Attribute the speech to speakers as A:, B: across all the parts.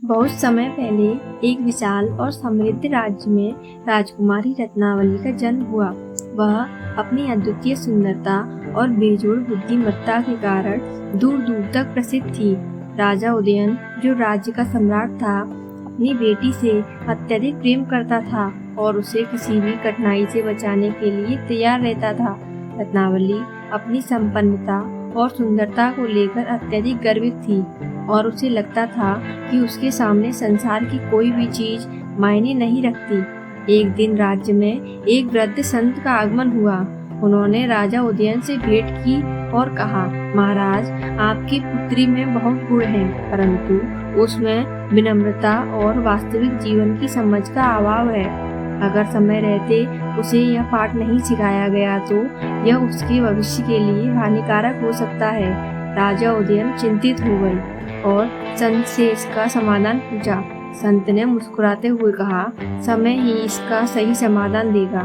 A: बहुत समय पहले एक विशाल और समृद्ध राज्य में राजकुमारी रत्नावली का जन्म हुआ। वह अपनी अद्वितीय सुंदरता और बेजोड़ बुद्धिमत्ता के कारण दूर दूर तक प्रसिद्ध थी। राजा उदयन, जो राज्य का सम्राट था, अपनी बेटी से अत्यधिक प्रेम करता था और उसे किसी भी कठिनाई से बचाने के लिए तैयार रहता था। रत्नावली अपनी संपन्नता और सुंदरता को लेकर अत्यधिक गर्वित थी और उसे लगता था कि उसके सामने संसार की कोई भी चीज मायने नहीं रखती। एक दिन राज्य में एक वृद्ध संत का आगमन हुआ। उन्होंने राजा उदयन से भेंट की और कहा, महाराज, आपकी पुत्री में बहुत गुण हैं, परंतु उसमें विनम्रता और वास्तविक जीवन की समझ का अभाव है। अगर समय रहते उसे यह पाठ नहीं सिखाया गया तो यह उसके भविष्य के लिए हानिकारक हो सकता है। राजा उदयन चिंतित हो गई और संत से इसका समाधान पूछा। संत ने मुस्कुराते हुए कहा, समय ही इसका सही समाधान देगा।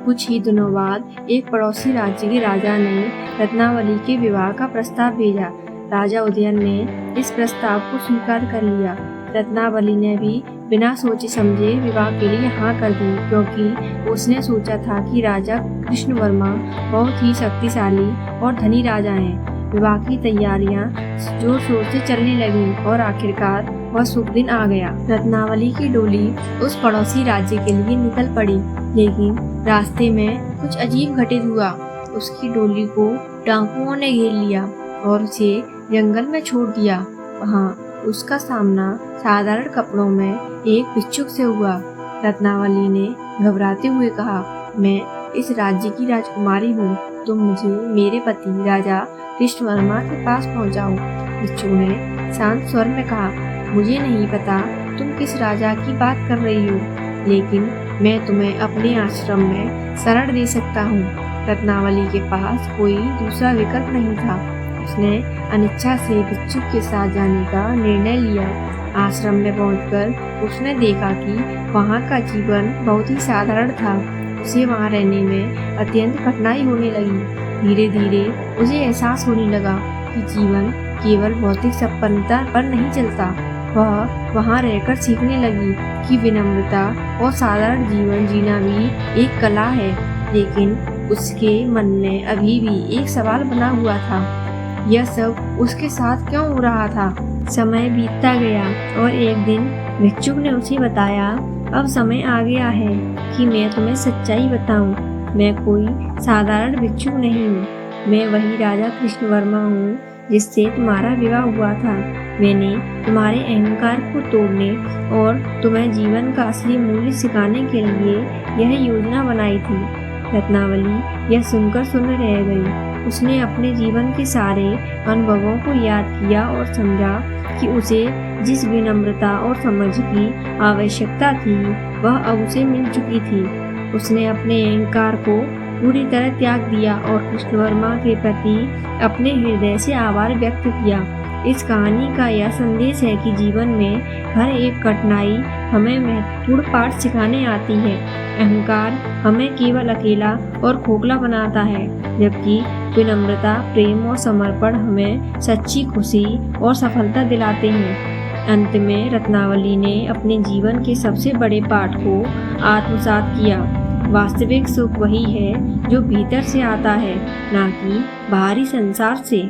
A: कुछ ही दिनों बाद एक पड़ोसी राज्य के राजा ने रत्नावली के विवाह का प्रस्ताव भेजा। राजा उदयन ने इस प्रस्ताव को स्वीकार कर लिया। रत्नावली ने भी बिना सोचे समझे विवाह के लिए हाँ कर दी, क्योंकि उसने सोचा था कि राजा कृष्णवर्मा बहुत ही शक्तिशाली और धनी राजा हैं। विवाह की तैयारियां जोर शोर से चलने लगी और आखिरकार वह शुभ दिन आ गया। रत्नावली की डोली उस पड़ोसी राज्य के लिए निकल पड़ी, लेकिन रास्ते में कुछ अजीब घटित हुआ। उसकी डोली को डाकुओं ने घेर लिया और उसे जंगल में छोड़ दिया। वहाँ उसका सामना साधारण कपड़ों में एक भिक्षुक से हुआ। रत्नावली ने घबराते हुए कहा, मैं इस राज्य की राजकुमारी हूँ, तुम मुझे मेरे पति राजा कृष्णवर्मा के पास पहुँचाओ। भिक्षुक ने शांत स्वर में कहा, मुझे नहीं पता तुम किस राजा की बात कर रही हो, लेकिन मैं तुम्हें अपने आश्रम में शरण दे सकता हूँ। रत्नावली के पास कोई दूसरा विकल्प नहीं था। उसने अनिच्छा से भिक्षुक के साथ जाने का निर्णय लिया। आश्रम में पहुंचकर उसने देखा कि वहाँ का जीवन बहुत ही साधारण था। उसे वहाँ रहने में अत्यंत कठिनाई होने लगी। धीरे धीरे उसे एहसास होने लगा कि जीवन केवल भौतिक संपन्नता पर नहीं चलता। वह वहाँ रहकर सीखने लगी कि विनम्रता और साधारण जीवन जीना भी एक कला है। लेकिन उसके मन में अभी भी एक सवाल बना हुआ था, यह सब उसके साथ क्यों हो रहा था। समय बीतता गया और एक दिन भिक्षुक ने उसे बताया, अब समय आ गया है कि मैं तुम्हें सच्चाई बताऊं। मैं कोई साधारण भिक्षुक नहीं हूँ, मैं वही राजा कृष्णवर्मा हूँ जिससे तुम्हारा विवाह हुआ था। मैंने तुम्हारे अहंकार को तोड़ने और तुम्हें जीवन का असली मूल्य सिखाने के लिए यह योजना बनाई थी। रत्नावली यह सुनकर सुन रह गई। उसने अपने जीवन के सारे अनुभवों को याद किया और समझा कि उसे जिस विनम्रता और समझ की आवश्यकता थी वह अब उसे मिल चुकी थी। उसने अपने अहंकार को पूरी तरह त्याग दिया और कृष्णवर्मा के प्रति अपने हृदय से आभार व्यक्त किया। इस कहानी का यह संदेश है कि जीवन में हर एक कठिनाई हमें महत्वपूर्ण पाठ सिखाने आती है। अहंकार हमें केवल अकेला और खोखला बनाता है, जबकि विनम्रता, प्रेम और समर्पण हमें सच्ची खुशी और सफलता दिलाते हैं। अंत में रत्नावली ने अपने जीवन के सबसे बड़े पाठ को आत्मसात किया। वास्तविक सुख वही है जो भीतर से आता है, ना कि बाहरी संसार से।